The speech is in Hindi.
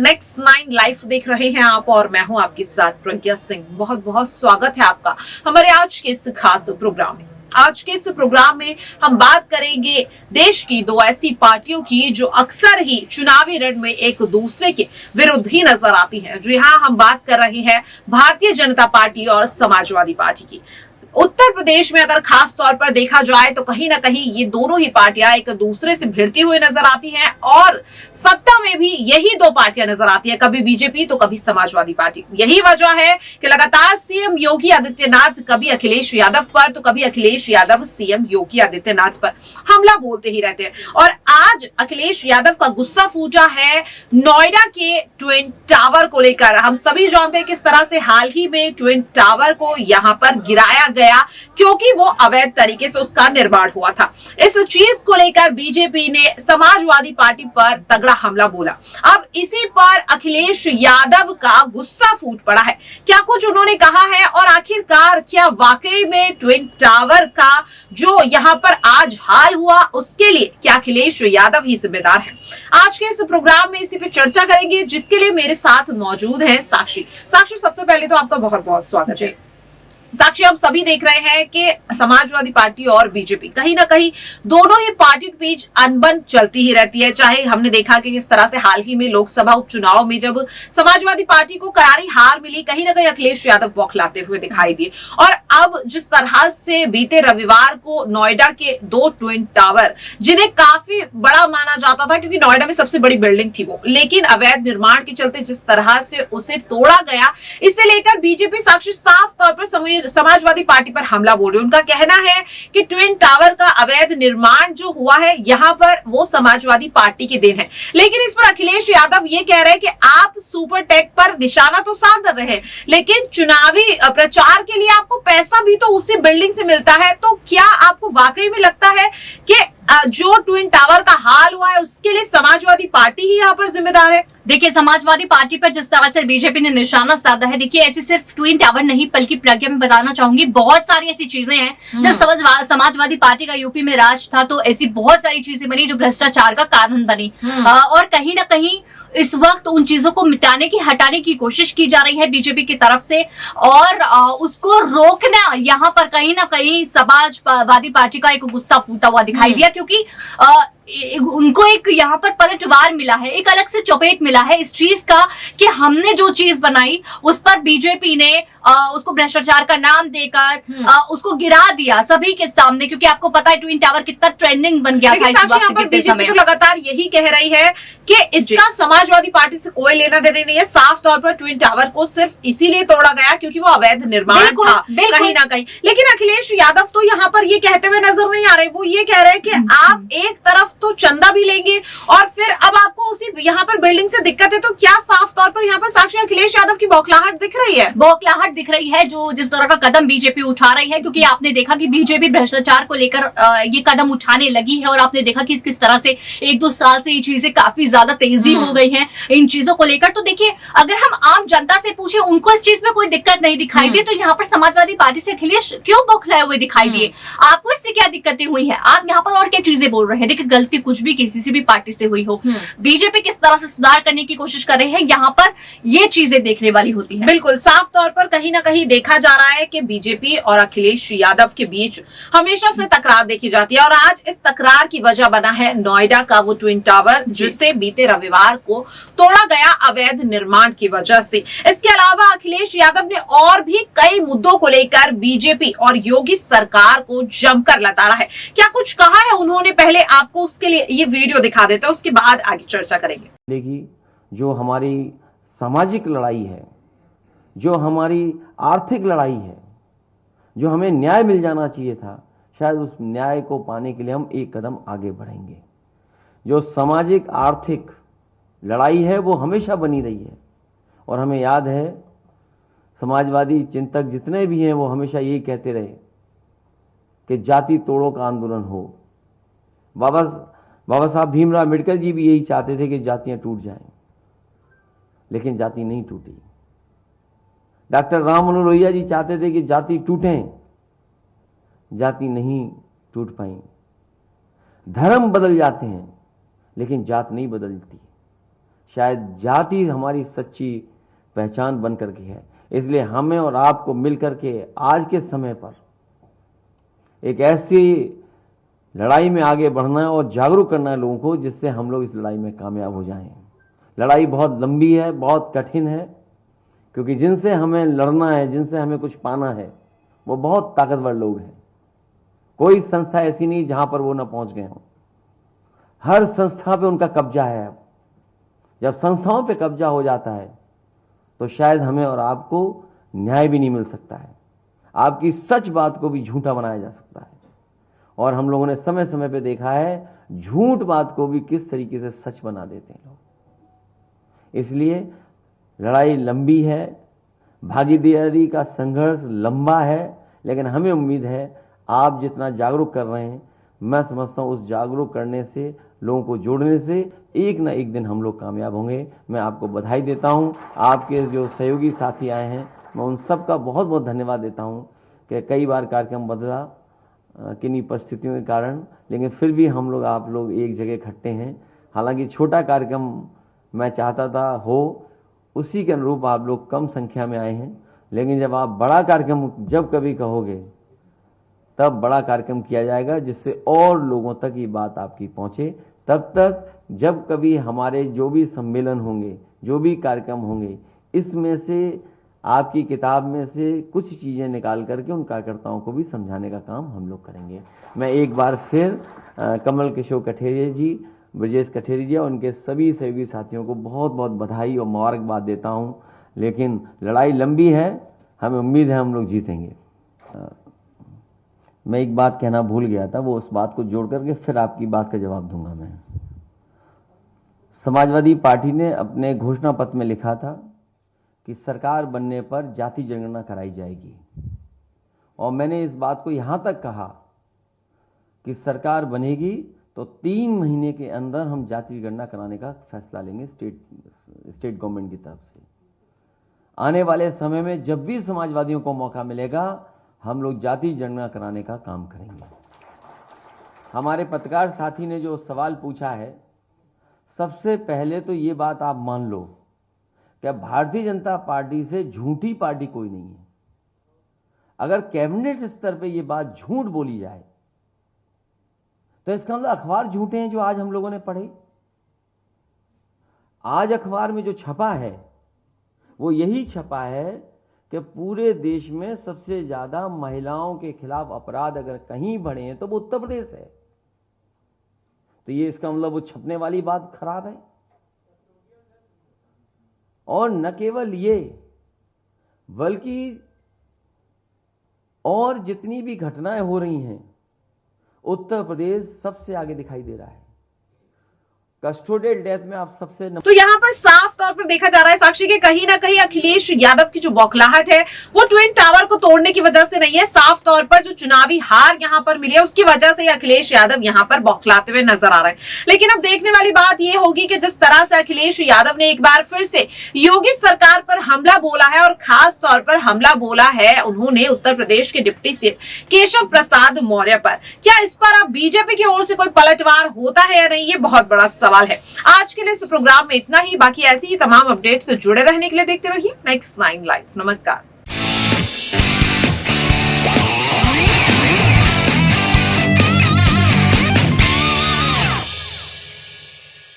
नेक्स्ट 9 लाइव देख रहे हैं आप और मैं हूं आपके साथ प्रज्ञा सिंह। बहुत बहुत स्वागत है आपका हमारे आज के इस खास प्रोग्राम में। आज के इस प्रोग्राम में हम बात करेंगे देश की दो ऐसी पार्टियों की जो अक्सर ही चुनावी रण में एक दूसरे के विरुद्ध ही नजर आती हैं। जी हाँ, हम बात कर रहे हैं भारतीय जनता पार्टी और समाजवादी पार्टी की। उत्तर प्रदेश में अगर खास तौर पर देखा जाए तो कहीं ना कहीं ये दोनों ही पार्टियां एक दूसरे से भिड़ती हुई नजर आती हैं और सत्ता में भी यही दो पार्टियां नजर आती है, कभी बीजेपी तो कभी समाजवादी पार्टी। यही वजह है कि लगातार सीएम योगी आदित्यनाथ कभी अखिलेश यादव पर तो कभी अखिलेश यादव सीएम योगी आदित्यनाथ पर हमला बोलते ही रहते हैं। और आज अखिलेश यादव का गुस्सा फूटा है नोएडा के ट्विन टावर को लेकर। हम सभी जानते हैं किस तरह से हाल ही में ट्विन टावर को यहां पर गिराया गया क्योंकि वो अवैध तरीके से उसका निर्माण हुआ था। इस चीज को लेकर बीजेपी ने समाजवादी पार्टी पर तगड़ा हमला बोला। अब इसी पर अखिलेश यादव का गुस्सा फूट पड़ा है। क्या कुछ उन्होंने कहा है और आखिरकार क्या वाकई में ट्विन टावर का जो यहां पर आज हाल हुआ उसके लिए क्या अखिलेश यादव ही जिम्मेदार है? आज के इस प्रोग्राम में इसी पे चर्चा करेंगे, जिसके लिए मेरे साथ मौजूद है साक्षी। साक्षी, सबसे पहले तो आपका बहुत बहुत स्वागत है। साक्षी, हम सभी देख रहे हैं कि समाजवादी पार्टी और बीजेपी कहीं ना कहीं दोनों ही पार्टियों के बीच अनबन चलती ही रहती है। चाहे हमने देखा कि इस तरह से हाल ही में लोकसभा उपचुनाव में जब समाजवादी पार्टी को करारी हार मिली, कहीं ना कहीं अखिलेश यादव बौखलाते हुए दिखाई दिए। और अब जिस तरह से बीते रविवार को नोएडा के दो ट्विन टावर, जिन्हें काफी बड़ा माना जाता था क्योंकि नोएडा में सबसे बड़ी बिल्डिंग थी वो, लेकिन अवैध निर्माण के चलते जिस तरह से उसे तोड़ा गया, इसे लेकर बीजेपी साक्षी साफ तौर पर समाजवादी पार्टी पर हमला बोल रही है। उनका कहना है कि ट्विन टावर का अवैध निर्माण जो हुआ है यहाँ पर वो समाजवादी पार्टी की देन है। लेकिन इस पर अखिलेश यादव ये कह रहे हैं कि आप सुपर टेक पर निशाना तो साध रहे हैं, लेकिन चुनावी प्रचार के लिए आपको पैसा भी तो उसी बिल्डिंग से मिलता है। तो क्या आपको वाकई में लगता है कि जो ट्विन टावर का हाल हुआ है उसके लिए समाजवादी पार्टी ही यहाँ पर जिम्मेदार है? देखिए, समाजवादी पार्टी पर जिस तरह से बीजेपी ने निशाना साधा है, देखिए ऐसी सिर्फ ट्विन टावर नहीं बल्कि प्रज्ञा में बताना चाहूंगी बहुत सारी ऐसी चीजें हैं। जब समाजवादी पार्टी का यूपी में राज था तो ऐसी बहुत सारी चीजें बनी जो भ्रष्टाचार का कानून बनी। और कहीं ना कहीं इस वक्त उन चीजों को मिटाने की, हटाने की कोशिश की जा रही है बीजेपी की तरफ से। और उसको रोकना, यहाँ पर कहीं ना कहीं समाजवादी पार्टी का एक गुस्सा फूटा हुआ दिखाई दिया, क्योंकि उनको एक यहाँ पर पलटवार मिला है, एक अलग से चपेट मिला है इस चीज का कि हमने जो चीज बनाई उस पर बीजेपी ने उसको भ्रष्टाचार का नाम देकर उसको गिरा दिया सभी के सामने। क्योंकि आपको पता है ट्विन टावर कितना ट्रेंडिंग बन गया था इस वक्त के बीजेपी तो लगातार यही कह रही है कि इसका समाजवादी पार्टी से कोई लेना देना नहीं है। साफ तौर पर ट्विन टावर को सिर्फ इसीलिए तोड़ा गया क्योंकि वो अवैध निर्माण था कहीं ना कहीं। लेकिन अखिलेश यादव तो यहाँ पर ये कहते हुए नजर नहीं आ रहे। वो ये कह रहे हैं कि आप एक तरफ तो चंदा भी लेंगे और फिर अब आपको उसी यहाँ पर बिल्डिंग से दिक्कत है। तो क्या साफ तौर पर यहाँ पर साक्षी अखिलेश यादव की बौखलाहट दिख रही है? बौखलाहट दिख रही है जो जिस तरह का कदम बीजेपी उठा रही है, क्योंकि आपने देखा कि बीजेपी भ्रष्टाचार को लेकर ये कदम उठाने लगी है। और आपने देखा कि किस तरह से 1-2 साल से ये चीजें काफी ज्यादा तेजी हो गई हैं इन चीजों को लेकर। तो देखिए, अगर हम आम जनता से पूछे, उनको इस चीज में कोई दिक्कत नहीं दिखाई दी, तो यहाँ पर समाजवादी पार्टी से अखिलेश क्यों बौखलाए हुए दिखाई दिए? आपको इससे क्या दिक्कतें हुई है? आप यहाँ पर और क्या चीजें बोल रहे हैं? देखिए, गलती कुछ भी किसी से भी पार्टी से हुई हो, बीजेपी किस तरह से सुधार करने की कोशिश कर रहे हैं, यहाँ पर ये चीजें देखने वाली होती है। बिल्कुल, साफ तौर पर कहीं ना कहीं देखा जा रहा है कि बीजेपी और अखिलेश यादव के बीच हमेशा से तकरार देखी जाती है। और आज इस तकरार की वजह बना है नोएडा का वो ट्विन टावर, जिसे बीते रविवार को तोड़ा गया अवैध निर्माण की वजह से। इसके अलावा अखिलेश यादव ने और भी कई मुद्दों को लेकर बीजेपी और योगी सरकार को जमकर लताड़ा है। क्या कुछ कहा है उन्होंने? पहले आपको उसके लिए ये वीडियो दिखा देते हैं, उसके बाद आगे चर्चा करेंगे। जो हमारी सामाजिक लड़ाई है, जो हमारी आर्थिक लड़ाई है, जो हमें न्याय मिल जाना चाहिए था, शायद उस न्याय को पाने के लिए हम एक कदम आगे बढ़ेंगे। जो सामाजिक आर्थिक लड़ाई है वो हमेशा बनी रही है। और हमें याद है, समाजवादी चिंतक जितने भी हैं वो हमेशा यही कहते रहे कि जाति तोड़ो का आंदोलन हो। बाबा साहब भीमराव अम्बेडकर जी भी यही चाहते थे कि जातियां टूट जाएं, लेकिन जाति नहीं टूटी। डॉक्टर राम मनोहर लोहिया जी चाहते थे कि जाति टूटें, जाति नहीं टूट पाई। धर्म बदल जाते हैं लेकिन जात नहीं बदलती। शायद जाति हमारी सच्ची पहचान बन करके है। इसलिए हमें और आपको मिलकर के आज के समय पर एक ऐसी लड़ाई में आगे बढ़ना है और जागरूक करना है लोगों को, जिससे हम लोग इस लड़ाई में कामयाब हो जाएं। लड़ाई बहुत लंबी है, बहुत कठिन है, क्योंकि जिनसे हमें लड़ना है, जिनसे हमें कुछ पाना है, वो बहुत ताकतवर लोग हैं। कोई संस्था ऐसी नहीं जहां पर वो ना पहुंच गए हों। हर संस्था पे उनका कब्जा है। जब संस्थाओं पे कब्जा हो जाता है तो शायद हमें और आपको न्याय भी नहीं मिल सकता है। आपकी सच बात को भी झूठा बनाया जा सकता है। और हम लोगों ने समय समय पे देखा है झूठ बात को भी किस तरीके से सच बना देते हैं लोग। इसलिए लड़ाई लंबी है, भागीदारी का संघर्ष लंबा है, लेकिन हमें उम्मीद है आप जितना जागरूक कर रहे हैं, मैं समझता हूं उस जागरूक करने से, लोगों को जोड़ने से एक ना एक दिन हम लोग कामयाब होंगे। मैं आपको बधाई देता हूं। आपके जो सहयोगी साथी आए हैं, मैं उन सब का बहुत बहुत धन्यवाद देता हूं कि कई बार कार्यक्रम बदला किन्हीं परिस्थितियों के कारण, लेकिन फिर भी हम लोग आप लोग एक जगह इकट्ठे हैं। हालांकि छोटा कार्यक्रम मैं चाहता था हो, उसी के अनुरूप आप लोग कम संख्या में आए हैं, लेकिन जब आप बड़ा कार्यक्रम जब कभी कहोगे तब बड़ा कार्यक्रम किया जाएगा, जिससे और लोगों तक ये बात आपकी पहुंचे। तब तक जब कभी हमारे जो भी सम्मेलन होंगे, जो भी कार्यक्रम होंगे, इसमें से आपकी किताब में से कुछ चीजें निकाल करके उन कार्यकर्ताओं को भी समझाने का काम हम लोग करेंगे। मैं एक बार फिर कमल किशोर कठेरिया जी, ब्रजेश कठेरिया जी और उनके सभी सहयोगी साथियों को बहुत बहुत बधाई और मुबारकबाद देता हूं। लेकिन लड़ाई लंबी है, हमें उम्मीद है हम लोग जीतेंगे। मैं एक बात कहना भूल गया था, वो उस बात को जोड़ करके फिर आपकी बात का जवाब दूंगा मैं। समाजवादी पार्टी ने अपने घोषणा पत्र में लिखा था कि सरकार बनने पर जाति जनगणना कराई जाएगी, और मैंने इस बात को यहां तक कहा कि सरकार बनेगी तो 3 महीने के अंदर हम जाति गणना कराने का फैसला लेंगे स्टेट गवर्नमेंट की तरफ से। आने वाले समय में जब भी समाजवादियों को मौका मिलेगा, हम लोग जाति जनगणना कराने का काम करेंगे। हमारे पत्रकार साथी ने जो सवाल पूछा है, सबसे पहले तो ये बात आप मान लो कि भारतीय जनता पार्टी से झूठी पार्टी कोई नहीं है। अगर कैबिनेट स्तर पे ये बात झूठ बोली जाए तो इसका मतलब अखबार झूठे हैं जो आज हम लोगों ने पढ़े। आज अखबार में जो छपा है वो यही छपा है कि पूरे देश में सबसे ज्यादा महिलाओं के खिलाफ अपराध अगर कहीं बढ़े हैं तो वो उत्तर प्रदेश है। तो ये इसका मतलब वो छपने वाली बात खराब है। और न केवल ये, बल्कि और जितनी भी घटनाएं हो रही हैं, उत्तर प्रदेश सबसे आगे दिखाई दे रहा है। कस्टोडियल डेथ में आप सबसे तो यहाँ पर साफ तौर पर देखा जा रहा है साक्षी के कहीं ना कहीं अखिलेश यादव की जो बौखलाहट है वो ट्विन टावर को तोड़ने की वजह से नहीं है। साफ तौर पर जो चुनावी हार यहाँ पर मिली है उसकी वजह से अखिलेश यादव यहाँ पर बौखलाते हुए नजर आ रहे हैं। लेकिन अब देखने वाली बात ये होगी कि जिस तरह से अखिलेश यादव ने एक बार फिर से योगी सरकार पर हमला बोला है, और खास तौर पर हमला बोला है उन्होंने उत्तर प्रदेश के डिप्टी सीएम केशव प्रसाद मौर्य पर। क्या इस पर अब बीजेपी की ओर से कोई पलटवार होता है या नहीं, ये बहुत बड़ा सवाल है। आज के लिए इस प्रोग्राम में इतना ही। बाकी ऐसी ही तमाम अपडेट्स से जुड़े रहने के लिए देखते रहिए Next 9 लाइव। नमस्कार।